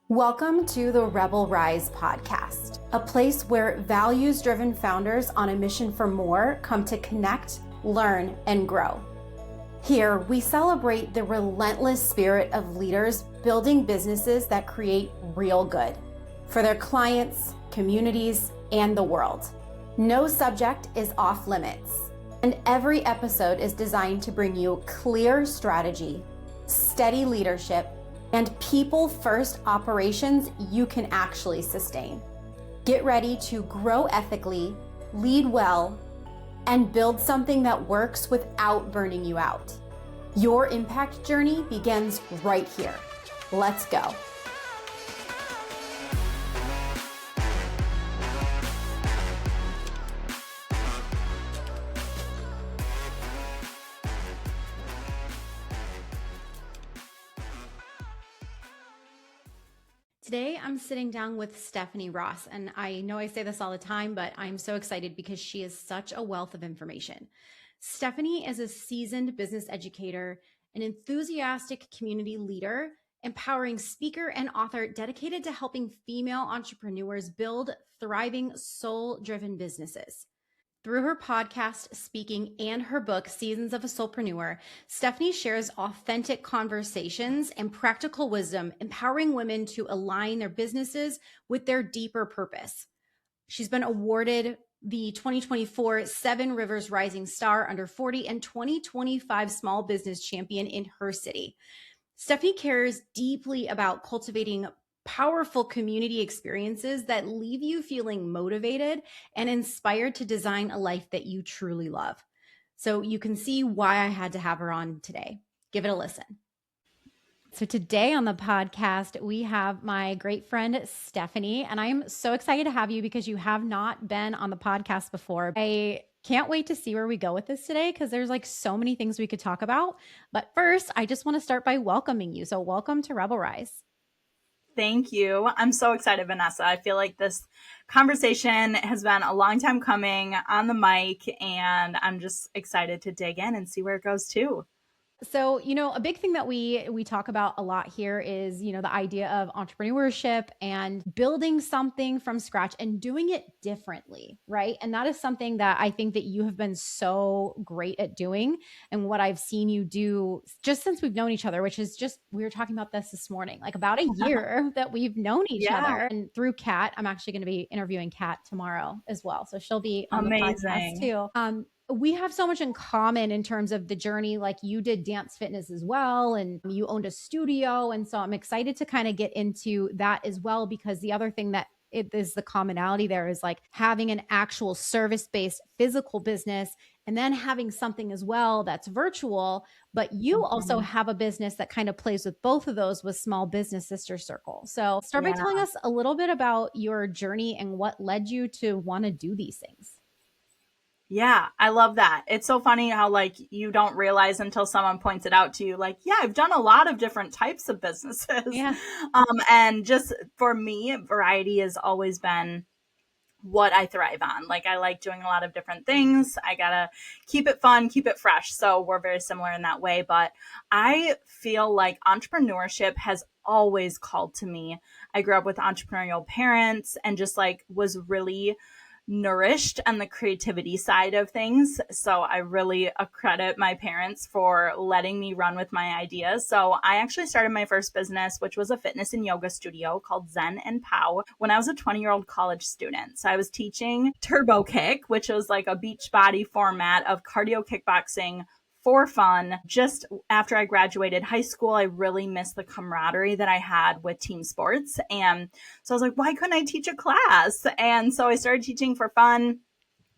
Welcome to the Rebel Rise podcast, a place where values-driven founders on a mission for more come to connect, learn, and grow. Here, we celebrate the relentless spirit of leaders building businesses that create real good for their clients, communities, and the world. No subject is off limits, and every episode is designed to bring you clear strategy, steady leadership, and people-first operations you can actually sustain. Get ready to grow ethically, lead well, and build something that works without burning you out. Your impact journey begins right here. Let's go. Today, I'm sitting down with Stephanie Ross, and I know I say this all the time, but I'm so excited because she is such a wealth of information. Stephanie is a seasoned business educator, an enthusiastic community leader, empowering speaker and author dedicated to helping female entrepreneurs build thriving, soul-driven businesses. Through her podcast, speaking, and her book, Seasons of a Soulpreneur, Stephanie shares authentic conversations and practical wisdom, empowering women to align their businesses with their deeper purpose. She's been awarded the 2024 Seven Rivers Rising Star Under 40 and 2025 Small Business Champion in her city. Stephanie cares deeply about cultivating powerful community experiences that leave you feeling motivated and inspired to design a life that you truly love. So you can see why I had to have her on today. Give it a listen. So today on the podcast, we have my great friend, Stephanie, and I'm so excited to have you because you have not been on the podcast before. I can't wait to see where we go with this today because there's like so many things we could talk about. But first, I just want to start by welcoming you. So welcome to Rebel Rise. Thank you. I'm so excited, Vanessa. I feel like this conversation has been a long time coming on the mic, and I'm just excited to dig in and see where it goes too. So, a big thing that we talk about a lot here is, the idea of entrepreneurship and building something from scratch and doing it differently, right? And that is something that I think that you have been so great at doing. And what I've seen you do just since we've known each other, which is just, we were talking about this morning, like about a year that we've known each other. And through Kat, I'm actually going to be interviewing Kat tomorrow as well. So she'll be on the podcast too. We have so much in common in terms of the journey. Like you did dance fitness as well, and you owned a studio. And so I'm excited to kind of get into that as well, because the other thing that it is the commonality there is like having an actual service-based physical business and then having something as well that's virtual, but you also have a business that kind of plays with both of those with Small Business Sister Circle. So start by telling us a little bit about your journey and what led you to want to do these things. Yeah, I love that. It's so funny how like you don't realize until someone points it out to you, like, yeah, I've done a lot of different types of businesses. Yeah. And just for me, variety has always been what I thrive on. Like I like doing a lot of different things. I gotta keep it fun, keep it fresh. So we're very similar in that way. But I feel like entrepreneurship has always called to me. I grew up with entrepreneurial parents and just like was really nourished on the creativity side of things. So I really credit my parents for letting me run with my ideas. So I actually started my first business, which was a fitness and yoga studio called Zen and Pow, when I was a 20-year-old college student. So I was teaching turbo kick, which was like a beach body format of cardio kickboxing for fun. Just after I graduated high school, I really missed the camaraderie that I had with team sports. And so I was like, why couldn't I teach a class? And so I started teaching for fun,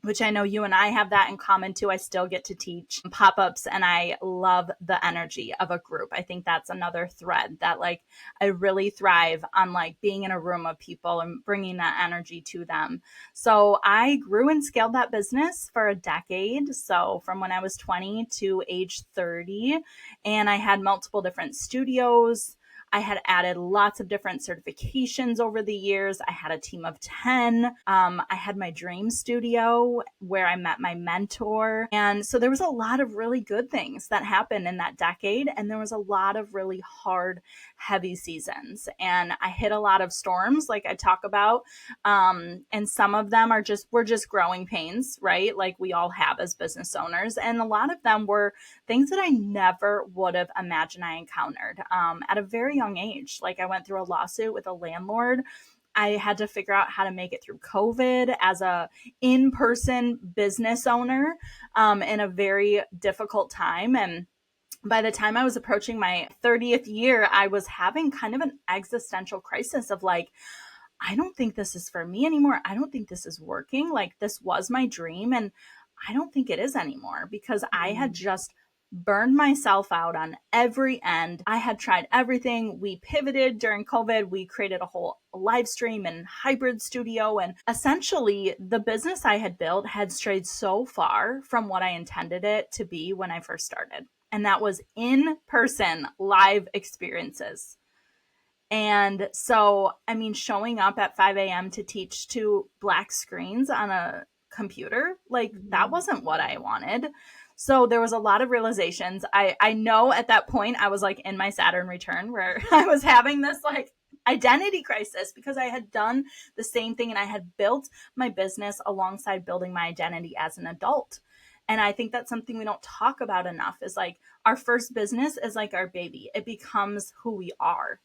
which I know you and I have that in common too. I still get to teach pop-ups and I love the energy of a group. I think that's another thread that like I really thrive on, like being in a room of people and bringing that energy to them. So I grew and scaled that business for a decade. So from when I was 20 to age 30, and I had multiple different studios. I had added lots of different certifications over the years. I had a team of 10. I had my dream studio where I met my mentor. And so there was a lot of really good things that happened in that decade. And there was a lot of really hard, heavy seasons. And I hit a lot of storms, like I talk about. And some of them were just growing pains, right? Like we all have as business owners. And a lot of them were things that I never would have imagined I encountered at a very young age. Like I went through a lawsuit with a landlord. I had to figure out how to make it through COVID as a in-person business owner in a very difficult time. And by the time I was approaching my 30th year, I was having kind of an existential crisis of like, I don't think this is for me anymore. I don't think this is working. Like this was my dream and I don't think it is anymore because I had just burned myself out on every end. I had tried everything. We pivoted during COVID. We created a whole live stream and hybrid studio. And essentially the business I had built had strayed so far from what I intended it to be when I first started. And that was in-person live experiences. And so, I mean, showing up at 5 a.m. to teach to black screens on a computer, like that wasn't what I wanted. So there was a lot of realizations. I know at that point I was like in my Saturn return where I was having this like identity crisis because I had done the same thing and I had built my business alongside building my identity as an adult. And I think that's something we don't talk about enough is like our first business is like our baby. It becomes who we are,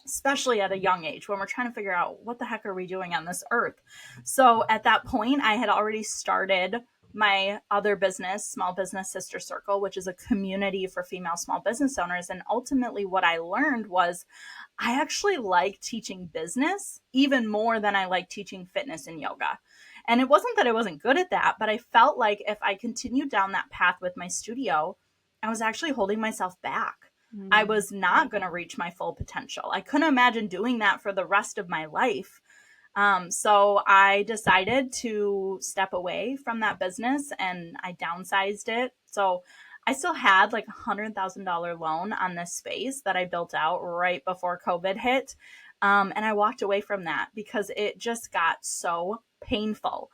especially at a young age when we're trying to figure out what the heck are we doing on this earth. So at that point, I had already started my other business, Small Business Sister Circle, which is a community for female small business owners. And ultimately what I learned was I actually like teaching business even more than I like teaching fitness and yoga. And it wasn't that I wasn't good at that, but I felt like if I continued down that path with my studio, I was actually holding myself back. I was not going to reach my full potential. I couldn't imagine doing that for the rest of my life. So I decided to step away from that business and I downsized it. So I still had like $100,000 loan on this space that I built out right before COVID hit. And I walked away from that because it just got so painful.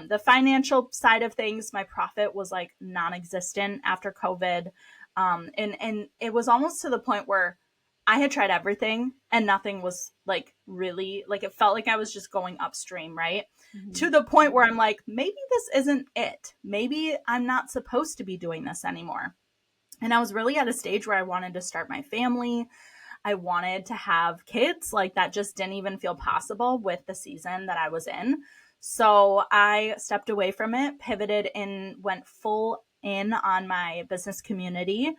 The financial side of things, my profit was like non-existent after COVID. And it was almost to the point where I had tried everything and nothing was like really like it felt like I was just going upstream, right? To the point where I'm like, maybe this isn't it. Maybe I'm not supposed to be doing this anymore. And I was really at a stage where I wanted to start my family. I wanted to have kids. Like that just didn't even feel possible with the season that I was in. So I stepped away from it, pivoted and went full in on my business community.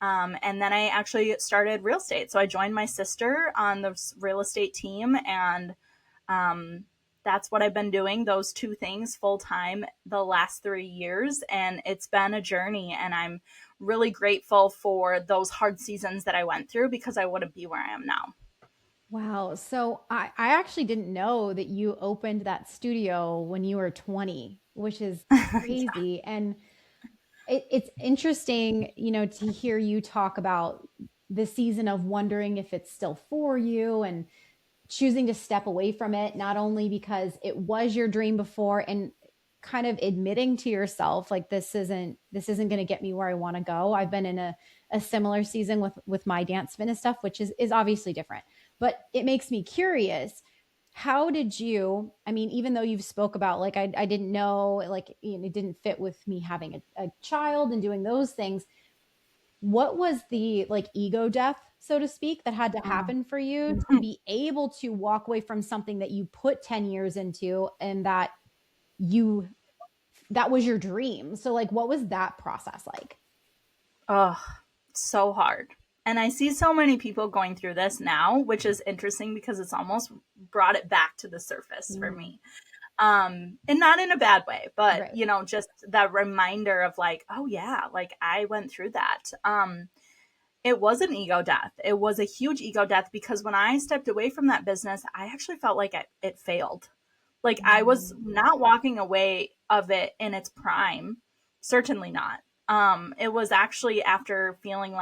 And then I actually started real estate. So I joined my sister on the real estate team. And that's what I've been doing, those two things full time the last 3 years. And it's been a journey. And I'm really grateful for those hard seasons that I went through because I wouldn't be where I am now. Wow. So I actually didn't know that you opened that studio when you were 20, which is Yeah. crazy. And it's interesting, to hear you talk about the season of wondering if it's still for you and choosing to step away from it, not only because it was your dream before and kind of admitting to yourself, like, this isn't going to get me where I want to go. I've been in a similar season with my dance fitness stuff, which is obviously different, but it makes me curious. How did you, I mean, even though you've spoke about like, I didn't know, like, it didn't fit with me having a child and doing those things. What was the like ego death, so to speak, that had to happen for you to be able to walk away from something that you put 10 years into and you, that was your dream? So like, what was that process like? Oh, so hard. And I see so many people going through this now, which is interesting because it's almost brought it back to the surface for Mm, me. And not in a bad way, but right. just that reminder of like, oh yeah, like I went through that. It was an ego death. It was a huge ego death because when I stepped away from that business, I actually felt like it failed. Like I was Mm, not walking away of it in its prime. Certainly not. It was actually after feeling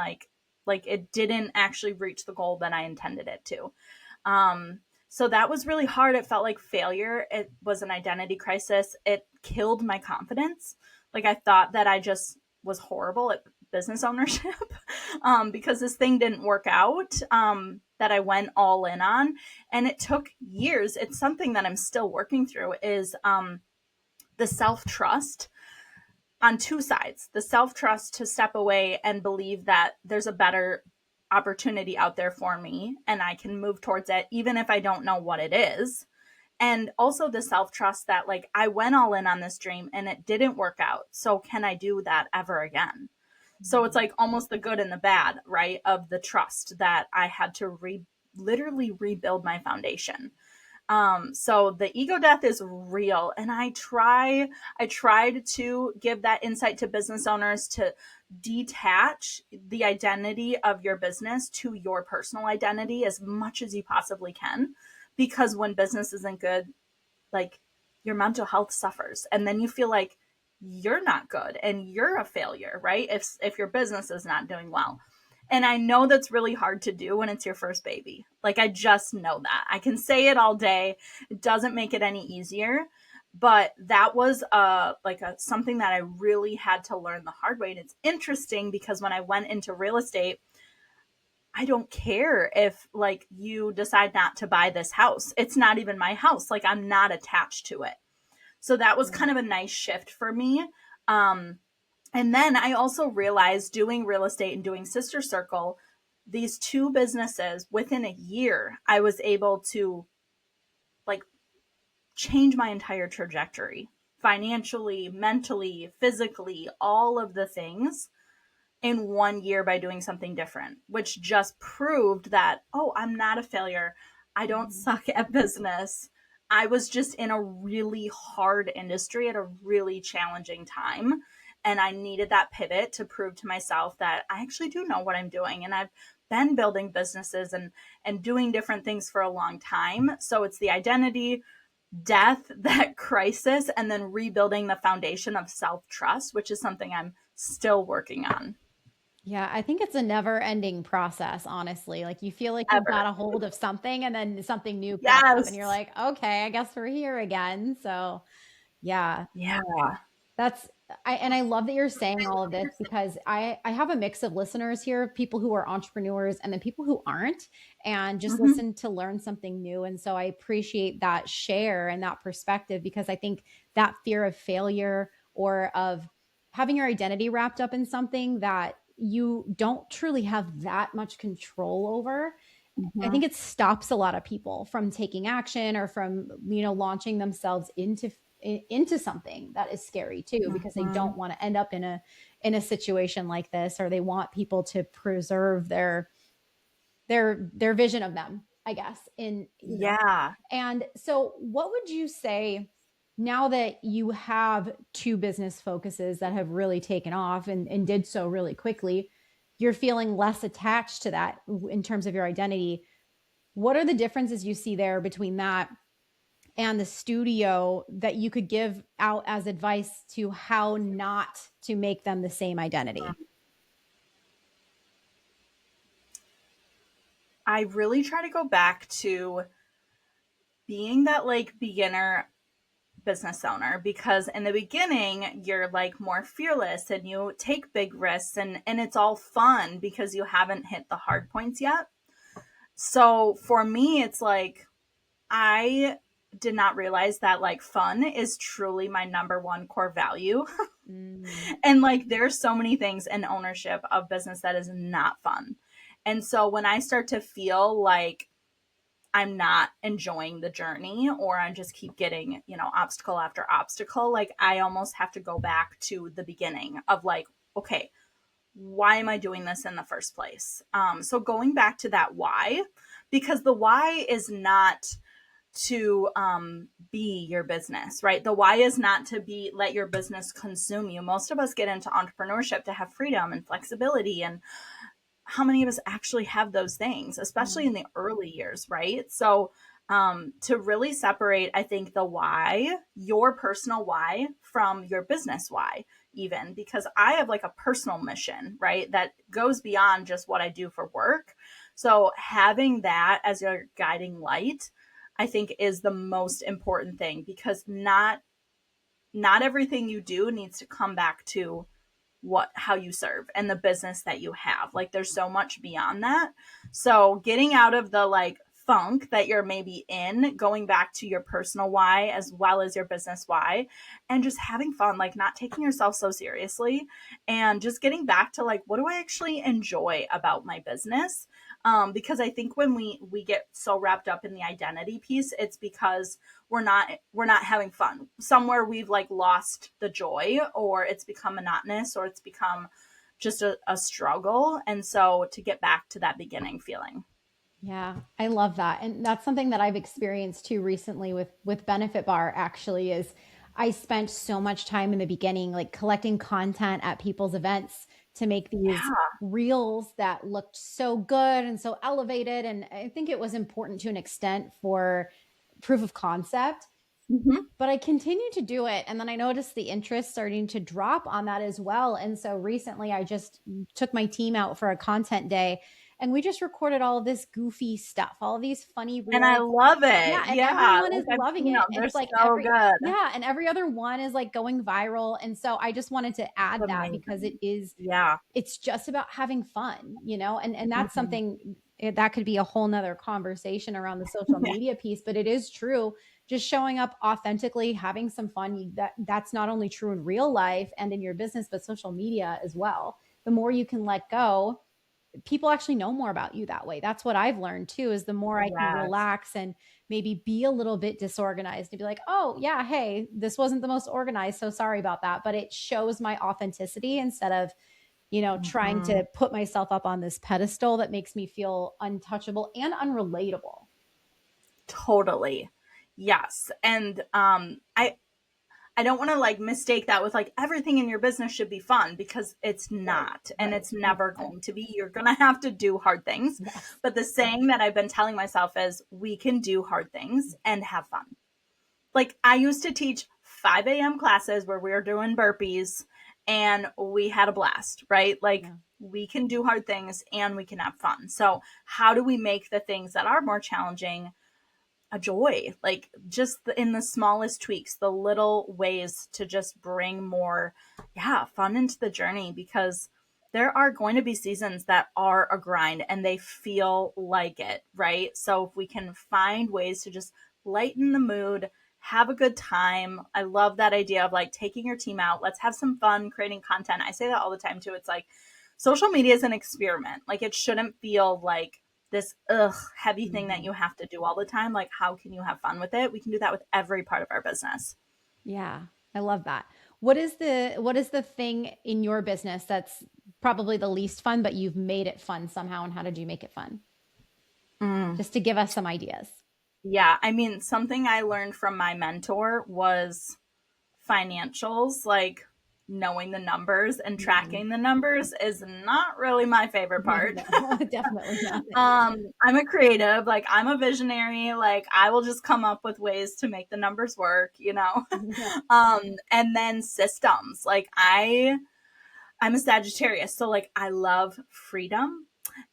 Like it didn't actually reach the goal that I intended it to. So that was really hard. It felt like failure. It was an identity crisis. It killed my confidence. Like I thought that I just was horrible at business ownership because this thing didn't work out that I went all in on. And it took years. It's something that I'm still working through is the self-trust on two sides. The self-trust to step away and believe that there's a better opportunity out there for me and I can move towards it even if I don't know what it is. And also the self-trust that like I went all in on this dream and it didn't work out. So can I do that ever again? So it's like almost the good and the bad, right? Of the trust that I had to literally rebuild my foundation. So the ego death is real. And I tried to give that insight to business owners to detach the identity of your business to your personal identity as much as you possibly can. Because when business isn't good, like your mental health suffers. And then you feel like you're not good and you're a failure, right? If your business is not doing well. And I know that's really hard to do when it's your first baby. Like I just know that. I can say it all day. It doesn't make it any easier. But that was something that I really had to learn the hard way. And it's interesting because when I went into real estate, I don't care if like you decide not to buy this house. It's not even my house. Like I'm not attached to it. So that was kind of a nice shift for me. And then I also realized doing real estate and doing Sister Circle, these two businesses within a year, I was able to like change my entire trajectory financially, mentally, physically, all of the things in 1 year by doing something different, which just proved that, oh, I'm not a failure. I don't suck at business. I was just in a really hard industry at a really challenging time. And I needed that pivot to prove to myself that I actually do know what I'm doing. And I've been building businesses and doing different things for a long time. So it's the identity, death, that crisis, and then rebuilding the foundation of self-trust, which is something I'm still working on. Yeah, I think it's a never ending process, honestly. Like you feel like you've got Ever. a hold of something and then something new pops up and you're Yes. like, okay, I guess we're here again. So, yeah, Yeah. that's I love that you're saying all of this because I have a mix of listeners here, people who are entrepreneurs and then people who aren't and just Mm-hmm. listen to learn something new. And so I appreciate that share and that perspective because I think that fear of failure or of having your identity wrapped up in something that you don't truly have that much control over, I Mm-hmm. think it stops a lot of people from taking action or from, launching themselves into something that is scary too because they Mm-hmm. don't want to end up in a situation like this, or they want people to preserve their vision of them, I guess, Yeah. and so what would you say now that you have two business focuses that have really taken off and did so really quickly, you're feeling less attached to that in terms of your identity. What are the differences you see there between that and the studio that you could give out as advice to how not to make them the same identity? I really try to go back to being that like beginner business owner because in the beginning you're like more fearless and you take big risks and it's all fun because you haven't hit the hard points yet. So for me it's like I did not realize that like fun is truly my number one core value. Mm, And like there's so many things in ownership of business that is not fun. And so when I start to feel like I'm not enjoying the journey or I just keep getting, obstacle after obstacle, like I almost have to go back to the beginning of like, okay, why am I doing this in the first place? So going back to that why, because the why is not to be your business, right? The why is not to be let your business consume you. Most of us get into entrepreneurship to have freedom and flexibility, and how many of us actually have those things, especially mm, in the early years, right? So to really separate, I think the why, your personal why, from your business why. even, because I have like a personal mission, right? That goes beyond just what I do for work. So having that as your guiding light, I think is the most important thing, because not everything you do needs to come back to how you serve and the business that you have. Like there's so much beyond that. So getting out of the like funk that you're maybe in, going back to your personal why as well as your business why, and just having fun, like not taking yourself so seriously, and just getting back to like, what do I actually enjoy about my business? Because I think when we get so wrapped up in the identity piece, it's because we're not having fun. Somewhere we've like lost the joy, or it's become monotonous, or it's become just a struggle. And so to get back to that beginning feeling. Yeah, I love that. And that's something that I've experienced too recently with Benefit Bar actually is I spent so much time in the beginning like collecting content at people's events to make these Yeah. reels that looked so good and so elevated, and I think it was important to an extent for proof of concept, Mm-hmm. but I continued to do it. And then I noticed the interest starting to drop on that as well. And so recently I just took my team out for a content day and we just recorded all of this goofy stuff, all of these funny And I reels. love Yeah. it. And Yeah. everyone Like is I've loving seen it. them. They're It's like so good. yeah. And every other one is like going viral. And so I just wanted to add that because Amazing. Yeah. it's just about having fun, and that's Mm-hmm. something that could be a whole nother conversation around the social media piece, but it is true. Just showing up authentically, having some fun, that's not only true in real life and in your business, but social media as well. The more you can let go, people actually know more about you that way. That's what I've learned too, is the more I can Yes. relax and maybe be a little bit disorganized and be like, oh yeah, hey, this wasn't the most organized, so sorry about that, but it shows my authenticity instead of trying Mm-hmm. to put myself up on this pedestal that makes me feel untouchable and unrelatable. Totally. Yes. And I don't want to like mistake that with like everything in your business should be fun, because it's Right, not, and right. it's never going to be. You're going to have to do hard things. Yes. But the saying that I've been telling myself is, we can do hard things and have fun. Like I used to teach 5 a.m. classes where we were doing burpees and we had a blast, right? Like Yeah. we can do hard things and we can have fun. So, how do we make the things that are more challenging a joy, like just in the smallest tweaks, the little ways to just bring more, yeah, fun into the journey? Because there are going to be seasons that are a grind and they feel like it, right? So if we can find ways to just lighten the mood, have a good time. I love that idea of like taking your team out, let's have some fun creating content. I say that all the time too. It's like social media is an experiment. Like it shouldn't feel like this heavy thing that Mhm. you have to do all the time. Like how can you have fun with it? We can do that with every part of our business. Yeah, I love that. What is the thing in your business that's probably the least fun, but you've made it fun somehow, and how did you make it fun? Mm. Just to give us some ideas. Yeah, I mean, something I learned from my mentor was financials, like knowing the numbers and Mhm. tracking the numbers is not really my favorite part. No, definitely not. I'm a creative, like I'm a visionary, like I will just come up with ways to make the numbers work, you know. Yeah. And then systems. Like I'm a Sagittarius, so like I love freedom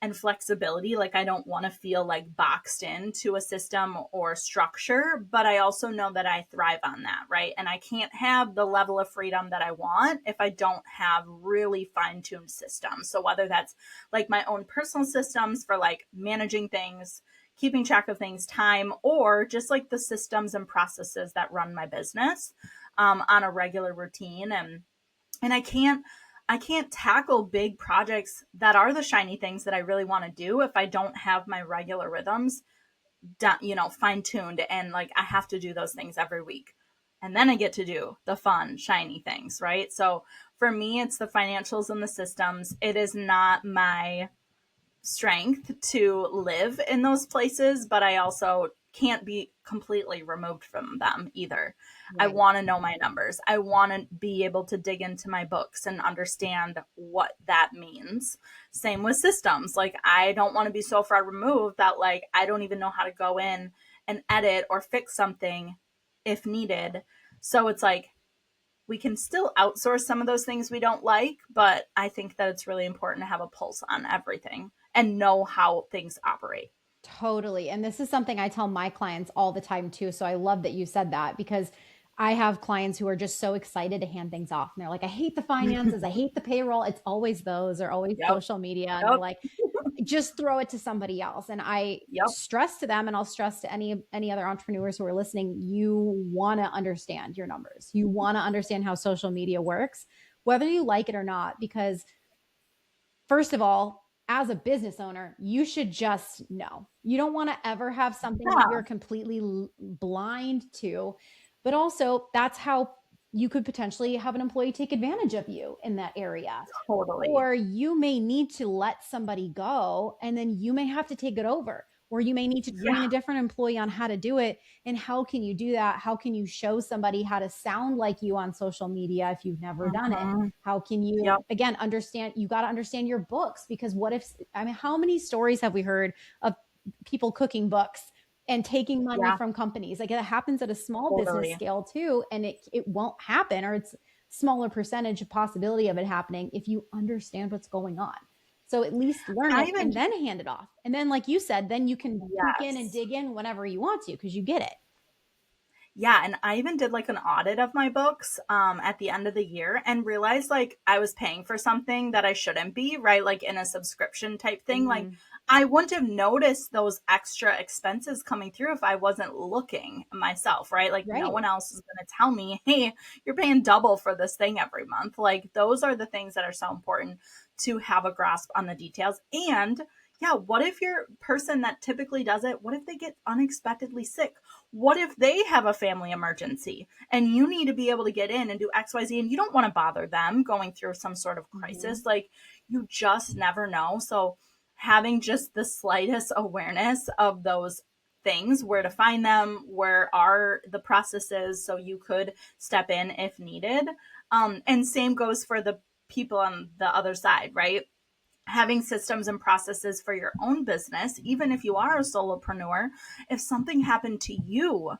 and flexibility. Like I don't want to feel like boxed into a system or structure, but I also know that I thrive on that, right? And I can't have the level of freedom that I want if I don't have really fine-tuned systems. So whether that's like my own personal systems for like managing things, keeping track of things, time, or just like the systems and processes that run my business on a regular routine. And I can't tackle big projects that are the shiny things that I really want to do if I don't have my regular rhythms done, fine tuned, and like I have to do those things every week. And then I get to do the fun, shiny things, right? So for me, it's the financials and the systems. It is not my strength to live in those places, but I also can't be completely removed from them either. I Right. want to know my numbers. I want to be able to dig into my books and understand what that means. Same with systems. Like I don't want to be so far removed that like I don't even know how to go in and edit or fix something if needed. So it's like we can still outsource some of those things we don't like, but I think that it's really important to have a pulse on everything and know how things operate. Totally. And this is something I tell my clients all the time too. So I love that you said that because I have clients who are just so excited to hand things off. And they're like, I hate the finances. I hate the payroll. It's always those or always Yep. social media. And they're Yep. like, just throw it to somebody else. And I Yep. stress to them, and I'll stress to any other entrepreneurs who are listening, you want to understand your numbers. You want to understand how social media works, whether you like it or not, because first of all, as a business owner, you should just know. You don't want to ever have something that Yeah. you're completely blind to. But also, that's how you could potentially have an employee take advantage of you in that area. Totally. Or you may need to let somebody go and then you may have to take it over. Or you may need to train Yeah. a different employee on how to do it. And how can you do that? How can you show somebody how to sound like you on social media if you've never done it? Mhm. How can you, Yep. again, understand? You got to understand your books, because what if, I mean, how many stories have we heard of people cooking books and taking money Yeah. from companies? Like, it happens at a small business Totally. scale too, and it won't happen, or it's smaller percentage of possibility of it happening if you understand what's going on. So at least learn I it even and then hand it off. And then, like you said, then you can peek in and Yes. dig in whenever you want to because you get it. Yeah, and I even did like an audit of my books at the end of the year and realized like I was paying for something that I shouldn't be, right? Like in a subscription type thing. Like Mm, I wouldn't have noticed those extra expenses coming through if I wasn't looking myself, right? Like no right. one else is going to tell me, hey, you're paying double for this thing every month. Like those are the things that are so important to have a grasp on the details. And yeah, what if your person that typically does it, what if they get unexpectedly sick? What if they have a family emergency and you need to be able to get in and do XYZ and you don't want to bother them going through some sort of Mm-hmm. crisis? Like you just never know. So having just the slightest awareness of those things, where to find them, where are the processes so you could step in if needed. And same goes for the people on the other side, right? Having systems and processes for your own business, even if you are a solopreneur, if something happened to you,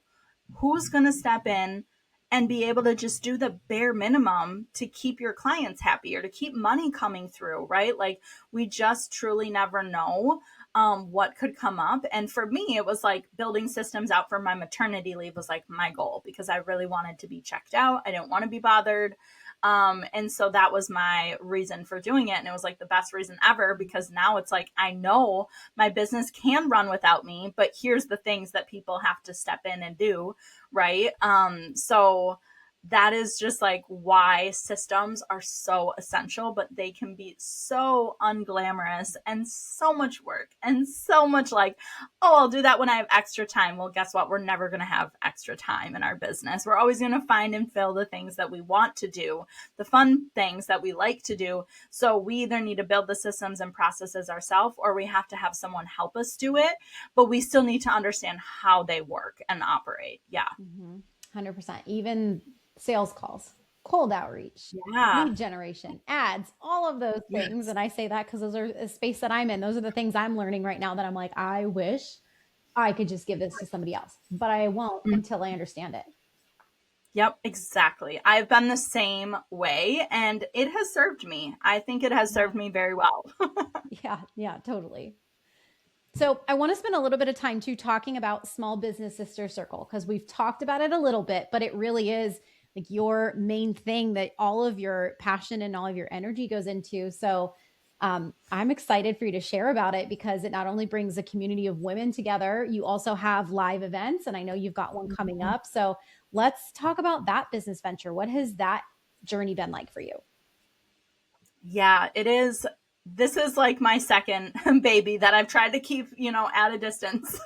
who's going to step in and be able to just do the bare minimum to keep your clients happy or to keep money coming through, right? Like we just truly never know what could come up. And for me, it was like building systems out for my maternity leave was like my goal because I really wanted to be checked out. I didn't want to be bothered. And so that was my reason for doing it. And it was like the best reason ever because now it's like, I know my business can run without me, but here's the things that people have to step in and do. Right. So that is just like why systems are so essential, but they can be so unglamorous and so much work and so much like, oh, I'll do that when I have extra time. Well, guess what? We're never going to have extra time in our business. We're always going to find and fill the things that we want to do, the fun things that we like to do. So we either need to build the systems and processes ourselves or we have to have someone help us do it, but we still need to understand how they work and operate. Yeah. Mm-hmm. 100%. Even sales calls, cold outreach, Yeah. lead generation, ads, all of those things. Yes. And I say that because those are a space that I'm in. Those are the things I'm learning right now that I'm like, I wish I could just give this to somebody else, but I won't until I understand it. Yep, exactly. I've been the same way and it has served me. I think it has Yeah. served me very well. Yeah. Yeah. Totally. So I want to spend a little bit of time too talking about Small Business Sister Circle because we've talked about it a little bit, but it really is like your main thing that all of your passion and all of your energy goes into. So I'm excited for you to share about it because it not only brings a community of women together, you also have live events, and I know you've got one coming up. So let's talk about that business venture. What has that journey been like for you? Yeah, it is. This is like my second baby that I've tried to keep, at a distance.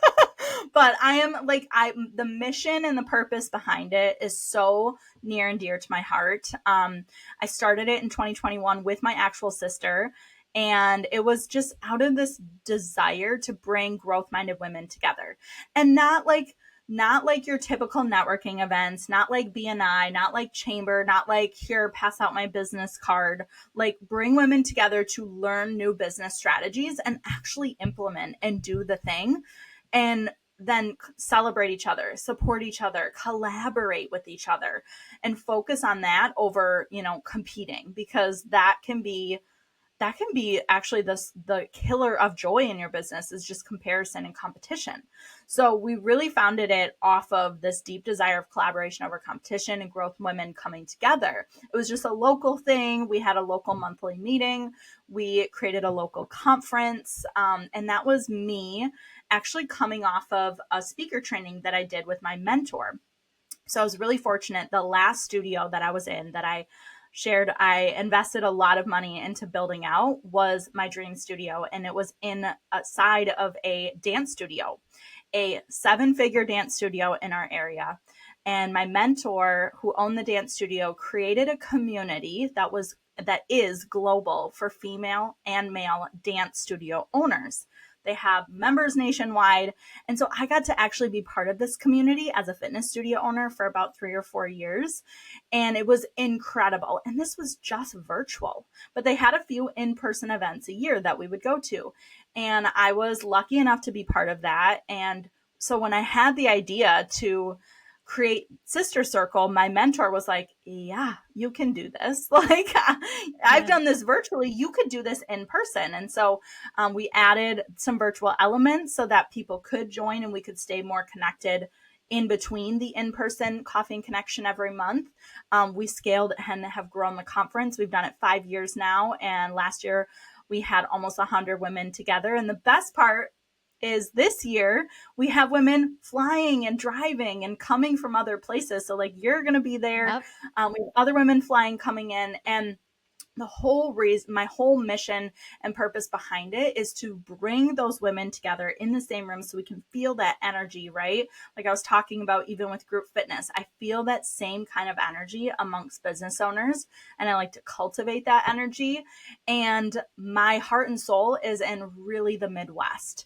But I am like, the mission and the purpose behind it is so near and dear to my heart. I started it in 2021 with my actual sister. And it was just out of this desire to bring growth minded women together and not like your typical networking events, not like BNI, not like chamber, not like here, pass out my business card, like bring women together to learn new business strategies and actually implement and do the thing. And then celebrate each other, support each other, collaborate with each other, and focus on that over, competing, because that can be actually the killer of joy in your business, is just comparison and competition. So we really founded it off of this deep desire of collaboration over competition and growth women coming together. It was just a local thing. We had a local monthly meeting. We created a local conference. And that was me actually coming off of a speaker training that I did with my mentor. So I was really fortunate. The last studio that I was in, that I shared, I invested a lot of money into building out, was my dream studio. And it was in a side of a dance studio, a 7-figure dance studio in our area. And my mentor, who owned the dance studio, created a community that is global for female and male dance studio owners. They have members nationwide. And so I got to actually be part of this community as a fitness studio owner for about 3 or 4 years. And it was incredible. And this was just virtual, but they had a few in-person events a year that we would go to. And I was lucky enough to be part of that. And so when I had the idea to create Sister Circle, my mentor was like, yeah, you can do this. Like, I've done this virtually. You could do this in person. And so we added some virtual elements so that people could join and we could stay more connected in between the in-person coffee and connection every month. We scaled and have grown the conference. We've done it 5 years now. And last year we had almost 100 women together. And the best part is this year we have women flying and driving and coming from other places. So like, you're going to be there. Yep. We have other women flying, coming in. And the whole reason, my whole mission and purpose behind it, is to bring those women together in the same room so we can feel that energy, right? Like I was talking about, even with group fitness, I feel that same kind of energy amongst business owners, and I like to cultivate that energy. And my heart and soul is in really the Midwest,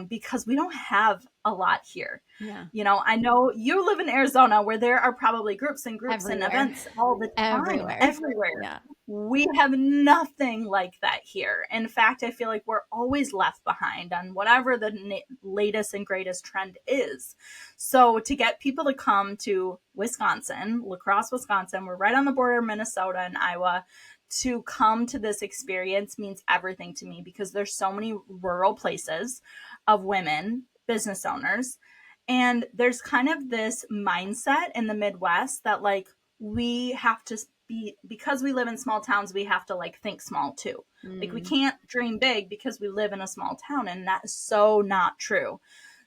because we don't have a lot here. Yeah. I know you live in Arizona, where there are probably groups and Everywhere. and events all the time, everywhere. Yeah. We have nothing like that here. In fact, I feel like we're always left behind on whatever the latest and greatest trend is. So to get people to come to Wisconsin, La Crosse, Wisconsin, we're right on the border of Minnesota and Iowa, to come to this experience means everything to me, because there's so many rural places of women business owners. And there's kind of this mindset in the Midwest that like, we have to be, because we live in small towns, we have to like think small too. Like, we can't dream big because we live in a small town. And that is so not true.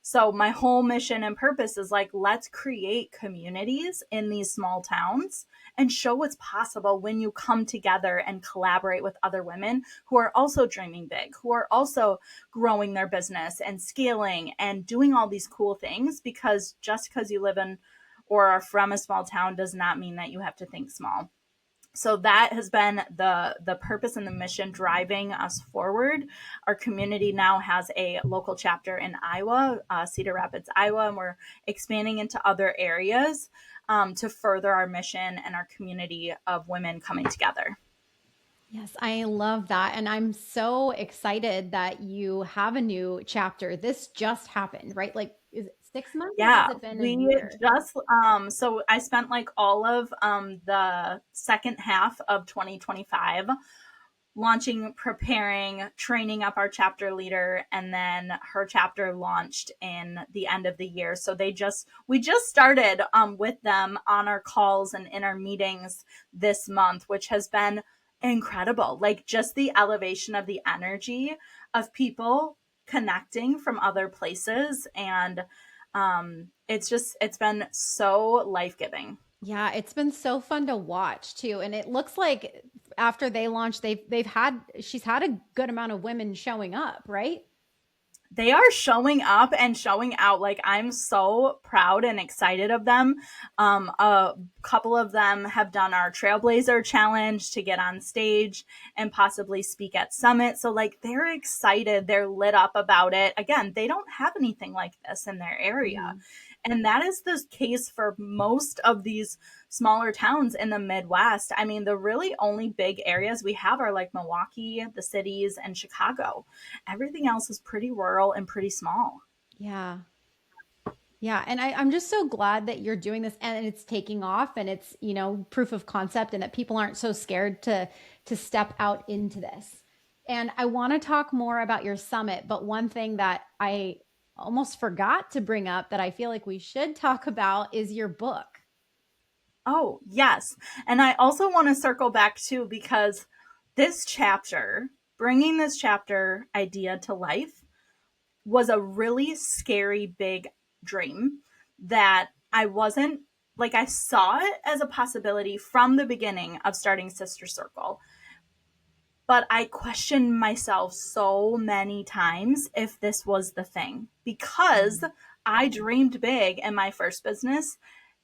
So my whole mission and purpose is like, let's create communities in these small towns and show what's possible when you come together and collaborate with other women who are also dreaming big, who are also growing their business and scaling and doing all these cool things. Because just because you live in or are from a small town does not mean that you have to think small. So that has been the purpose and the mission driving us forward. Our community now has a local chapter in Iowa, Cedar Rapids, Iowa, and we're expanding into other areas to further our mission and our community of women coming together. Yes, I love that. And I'm so excited that you have a new chapter. This just happened, right? Like, is it 6 months? Yeah, Or has it been a we year? just so I spent like all of the second half of 2025 launching, preparing, training up our chapter leader, and then her chapter launched in the end of the year. So we just started with them on our calls and in our meetings this month, which has been incredible. Like, just the elevation of the energy of people connecting from other places, and it's been so life-giving. Yeah, it's been so fun to watch too. And it looks like after they launched, she's had a good amount of women showing up, right? They are showing up and showing out. Like, I'm so proud and excited of them. A couple of them have done our Trailblazer challenge to get on stage and possibly speak at Summit. So like, they're excited. They're lit up about it. Again, they don't have anything like this in their area. And that is the case for most of these smaller towns in the Midwest. I mean, the really only big areas we have are like Milwaukee, the cities, and Chicago. Everything else is pretty rural and pretty small. Yeah. Yeah. And I'm just so glad that you're doing this and it's taking off and it's, proof of concept and that people aren't so scared to step out into this. And I want to talk more about your summit, but one thing that I almost forgot to bring up that I feel like we should talk about is your book. Oh, yes. And I also want to circle back too, because this chapter, bringing this chapter idea to life, was a really scary, big dream that I wasn't like, I saw it as a possibility from the beginning of starting Sister Circle. But I questioned myself so many times if this was the thing, because I dreamed big in my first business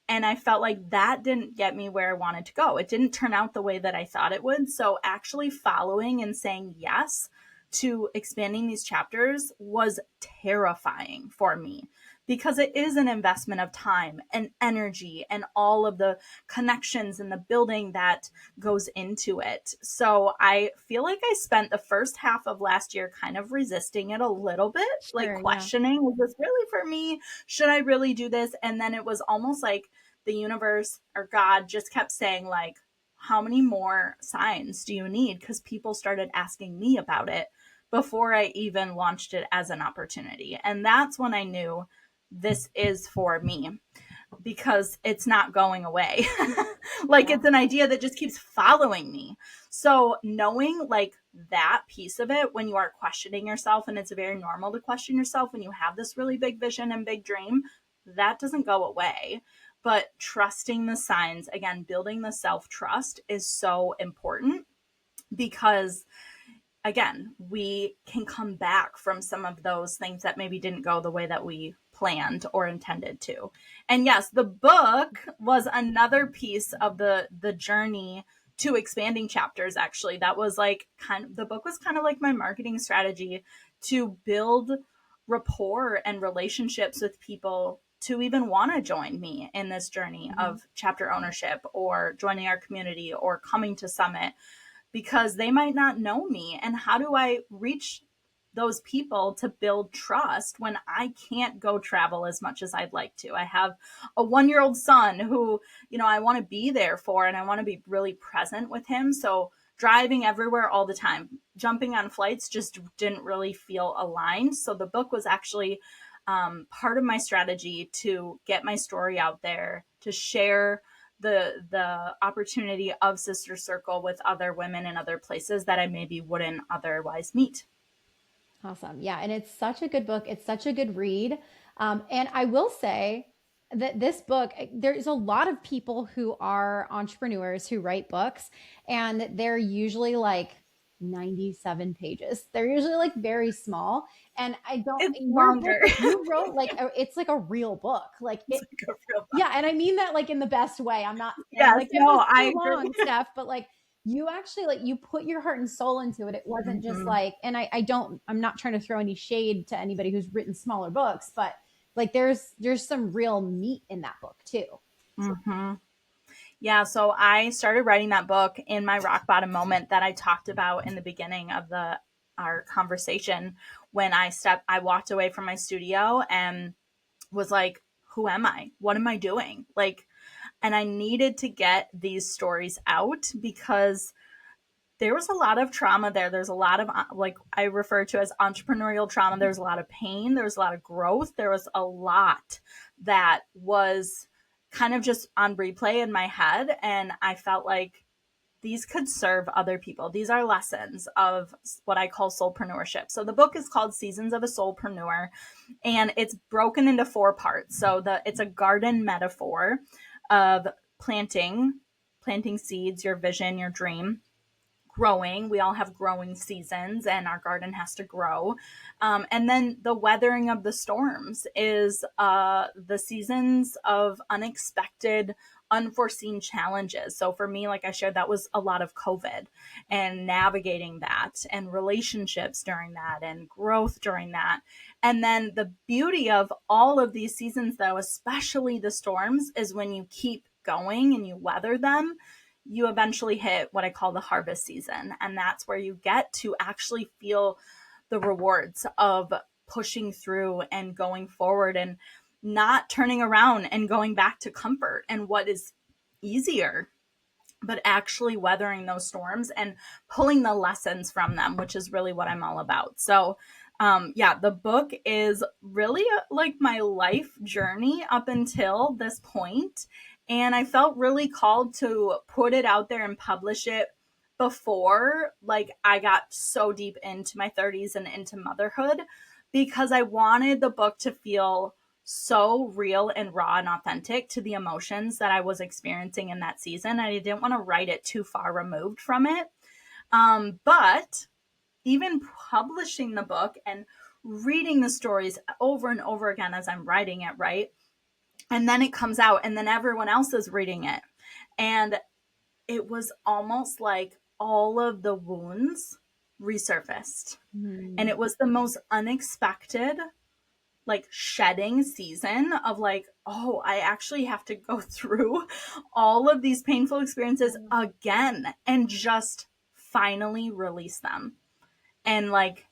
and I felt like that didn't get me where I wanted to go. It didn't turn out the way that I thought it would. So actually following and saying yes to expanding these chapters was terrifying for me, because it is an investment of time and energy and all of the connections and the building that goes into it. So I feel like I spent the first half of last year kind of resisting it a little bit, like Sure. Yeah. questioning, is this really for me? Should I really do this? And then it was almost like the universe or God just kept saying, like, how many more signs do you need? Because people started asking me about it before I even launched it as an opportunity. And that's when I knew this is for me, because it's not going away. Like, Yeah. it's an idea that just keeps following me. So knowing like that piece of it, when you are questioning yourself, and it's very normal to question yourself when you have this really big vision and big dream, that doesn't go away. But trusting the signs, again, building the self-trust is so important, because again, we can come back from some of those things that maybe didn't go the way that we planned or intended to. And yes, the book was another piece of the journey to expanding chapters. Actually, that was like the book was kind of like my marketing strategy to build rapport and relationships with people to even want to join me in this journey Mhm. of chapter ownership or joining our community or coming to Summit, because they might not know me. And how do I reach those people to build trust when I can't go travel as much as I'd like to? I have a 1-year-old son who, I want to be there for, and I want to be really present with him. So driving everywhere all the time, jumping on flights just didn't really feel aligned. So the book was actually part of my strategy to get my story out there, to share the opportunity of Sister Circle with other women in other places that I maybe wouldn't otherwise meet. Awesome. Yeah. And it's such a good book. It's such a good read. And I will say that this book, there's a lot of people who are entrepreneurs who write books, and they're usually like 97 pages. They're usually like very small. And I don't, It's your book, longer. you wrote like, it's like a real book. Like It's it, like a real book. yeah, and I mean that like in the best way. I'm not saying Yes, like it no, was I too agree. long, Steph, but like you actually like you put your heart and soul into it. It wasn't just Mm-hmm. like, and I'm not trying to throw any shade to anybody who's written smaller books, but like there's some real meat in that book too. Mm-hmm. Yeah, so I started writing that book in my rock bottom moment that I talked about in the beginning of the our conversation, when I walked away from my studio and was like, who am I? What am I doing? Like, and I needed to get these stories out, because there was a lot of trauma there. There's a lot of, like I refer to as entrepreneurial trauma. There's a lot of pain. There was a lot of growth. There was a lot that was kind of just on replay in my head. And I felt like these could serve other people. These are lessons of what I call soulpreneurship. So the book is called Seasons of a Soulpreneur, and it's broken into 4 parts. So it's a garden metaphor of planting seeds, your vision, your dream, growing. We all have growing seasons, and our garden has to grow. And then the weathering of the storms is the seasons of unexpected, unforeseen challenges. So for me, like I shared, that was a lot of COVID and navigating that, and relationships during that, and growth during that. And then the beauty of all of these seasons, though, especially the storms, is when you keep going and you weather them, you eventually hit what I call the harvest season. And that's where you get to actually feel the rewards of pushing through and going forward. And not turning around and going back to comfort and what is easier, but actually weathering those storms and pulling the lessons from them, which is really what I'm all about. So, yeah, the book is really like my life journey up until this point. And I felt really called to put it out there and publish it before like I got so deep into my 30s and into motherhood, because I wanted the book to feel so real and raw and authentic to the emotions that I was experiencing in that season. I didn't want to write it too far removed from it. But even publishing the book and reading the stories over and over again as I'm writing it, right? And then it comes out and then everyone else is reading it. And it was almost like all of the wounds resurfaced. And it was the most unexpected like shedding season of like, oh, I actually have to go through all of these painful experiences again and just finally release them and like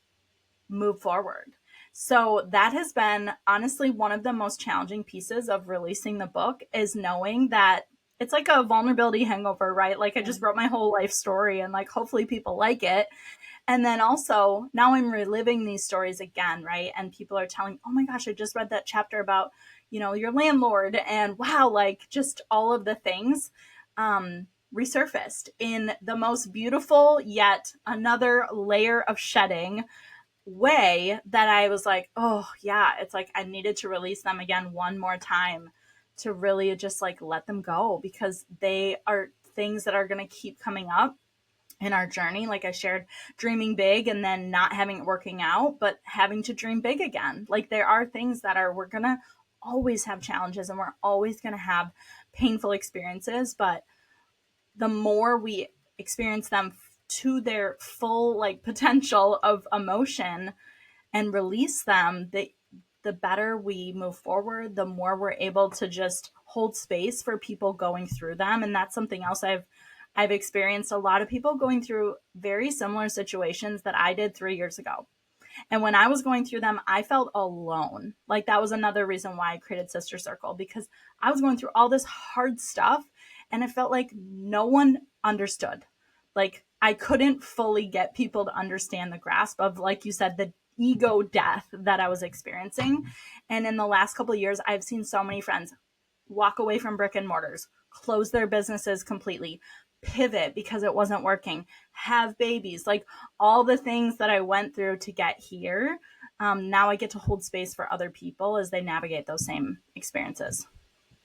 move forward. So that has been honestly one of the most challenging pieces of releasing the book, is knowing that it's like a vulnerability hangover, right? Like I just wrote my whole life story and like hopefully people like it. And then also now I'm reliving these stories again, right? And people are telling, oh my gosh, I just read that chapter about, you know, your landlord, and wow, like just all of the things resurfaced in the most beautiful yet another layer of shedding way, that I was like, oh yeah, it's like I needed to release them again one more time to really just like let them go, because they are things that are going to keep coming up in our journey. Like I shared, dreaming big and then not having it working out, but having to dream big again. Like there are things that are, we're going to always have challenges and we're always going to have painful experiences, but the more we experience them to their full like potential of emotion and release them, the better we move forward, the more we're able to just hold space for people going through them. And that's something else I've experienced a lot of people going through very similar situations that I did 3 years ago. And when I was going through them, I felt alone. Like that was another reason why I created Sister Circle, because I was going through all this hard stuff and it felt like no one understood. Like I couldn't fully get people to understand the grasp of, like you said, the ego death that I was experiencing. And in the last couple of years, I've seen so many friends walk away from brick and mortars, close their businesses completely, pivot because it wasn't working, have babies, like all the things that I went through to get here. Now I get to hold space for other people as they navigate those same experiences.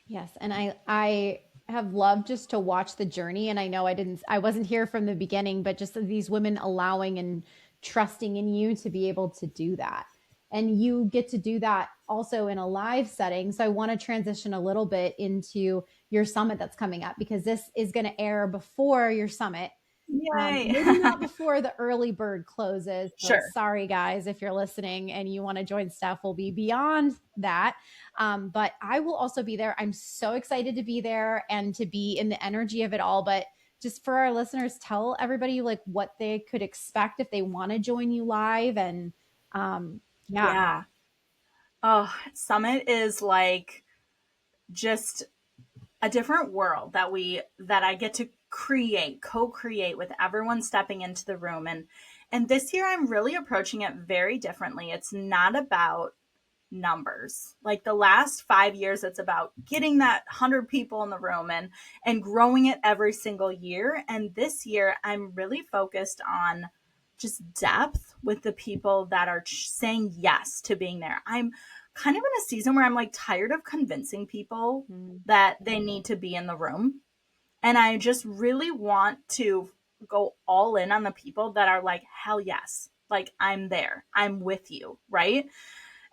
Yes, and I have loved just to watch the journey, and I know I wasn't here from the beginning, but just these women allowing and trusting in you to be able to do that. And you get to do that also in a live setting. So I want to transition a little bit into your summit that's coming up, because this is going to air before your summit. Yay. Maybe not before the early bird closes. So Sure. sorry, guys, if you're listening and you want to join Steph, we'll be beyond that. But I will also be there. I'm so excited to be there and to be in the energy of it all. But just for our listeners, tell everybody like what they could expect if they want to join you live. And yeah. Yeah. Oh, Summit is like just a different world that I get to co-create with everyone stepping into the room. And this year I'm really approaching it very differently. It's not about numbers. Like the last 5 years, it's about getting that 100 people in the room and growing it every single year. And this year I'm really focused on just depth with the people that are saying yes to being there. I'm kind of in a season where I'm like tired of convincing people that they need to be in the room. And I just really want to go all in on the people that are like, hell yes, like I'm there, I'm with you, right?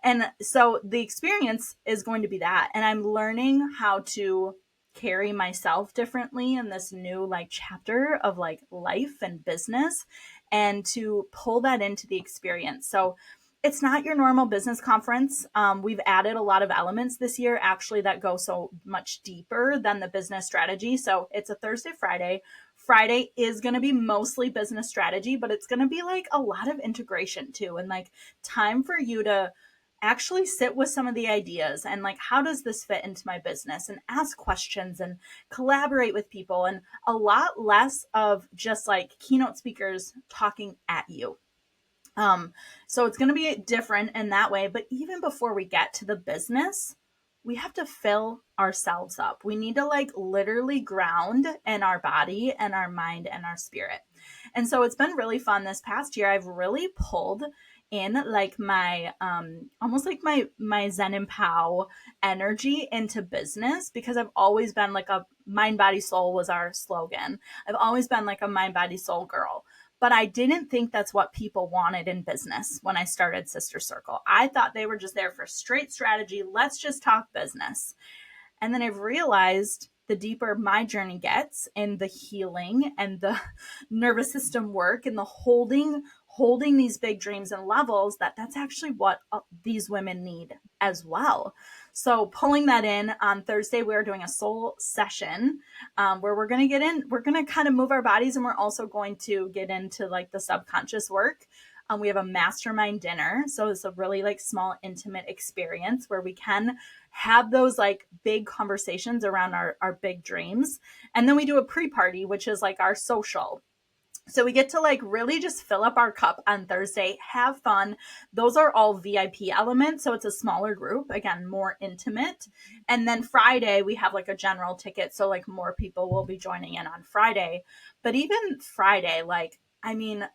And so the experience is going to be that. And I'm learning how to carry myself differently in this new like chapter of like life and business, and to pull that into the experience. So it's not your normal business conference. We've added a lot of elements this year, actually, that go so much deeper than the business strategy. So it's a Thursday, Friday. Friday is going to be mostly business strategy, but it's going to be like a lot of integration too. And like time for you to actually sit with some of the ideas and like, how does this fit into my business, and ask questions and collaborate with people, and a lot less of just like keynote speakers talking at you. So it's going to be different in that way. But even before we get to the business, we have to fill ourselves up. We need to like literally ground in our body and our mind and our spirit. And so it's been really fun this past year. I've really pulled in like my almost like my Zen and Pow energy into business, because I've always been like a mind, body, soul was our slogan. I've always been like a mind, body, soul girl. But I didn't think that's what people wanted in business when I started Sister Circle. I thought they were just there for straight strategy. Let's just talk business. And then I've realized the deeper my journey gets in the healing and the nervous system work and the holding these big dreams and levels, that's actually what these women need as well. So pulling that in, on Thursday, we're doing a soul session where we're going to kind of move our bodies, and we're also going to get into like the subconscious work. We have a mastermind dinner. So it's a really like small, intimate experience where we can have those like big conversations around our big dreams. And then we do a pre-party, which is like our social. So we get to like really just fill up our cup on Thursday, have fun. Those are all VIP elements. So it's a smaller group, again, more intimate. And then Friday, we have like a general ticket. So like more people will be joining in on Friday. But even Friday, like, I mean,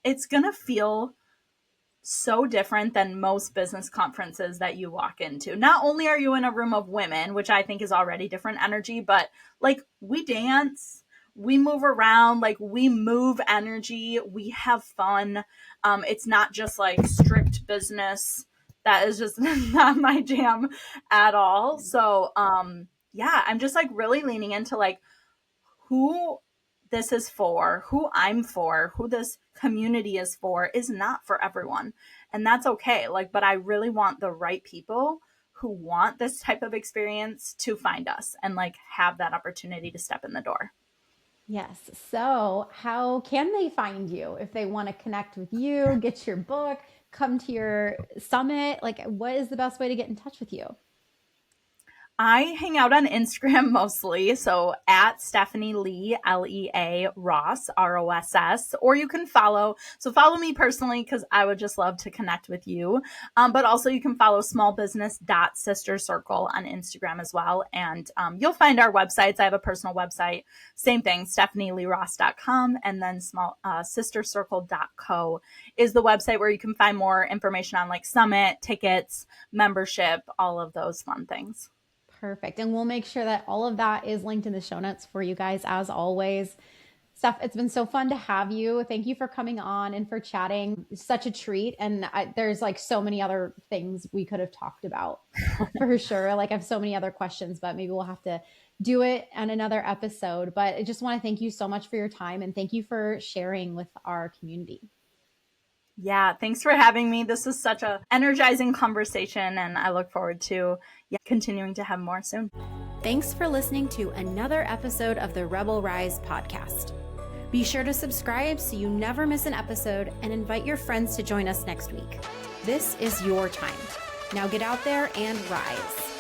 it's going to feel so different than most business conferences that you walk into. Not only are you in a room of women, which I think is already different energy, but like we dance, we move around, like we move energy, we have fun. It's not just like strict business. That is just not my jam at all. So yeah, I'm just like really leaning into like who this is for, who I'm for, who this community is for is not for everyone. And that's okay. Like, but I really want the right people who want this type of experience to find us and like have that opportunity to step in the door. Yes. So, how can they find you if they want to connect with you, get your book, come to your summit? Like, what is the best way to get in touch with you? I hang out on Instagram mostly. So at Stephanie Lee, Lea Ross, Ross, or you can follow. So follow me personally, because I would just love to connect with you. But also you can follow smallbusiness.sistercircle on Instagram as well. And you'll find our websites. I have a personal website, same thing, stephanieleeross.com. And then sistercircle.co is the website where you can find more information on like summit, tickets, membership, all of those fun things. Perfect. And we'll make sure that all of that is linked in the show notes for you guys, as always. Steph, it's been so fun to have you. Thank you for coming on and for chatting. It's such a treat. And there's like so many other things we could have talked about for sure. Like I have so many other questions, but maybe we'll have to do it on another episode. But I just want to thank you so much for your time, and thank you for sharing with our community. Yeah, thanks for having me. This is such a energizing conversation, and I look forward to continuing to have more soon. Thanks for listening to another episode of the Rebel Rise podcast. Be sure to subscribe so you never miss an episode, and invite your friends to join us next week. This is your time. Now get out there and rise.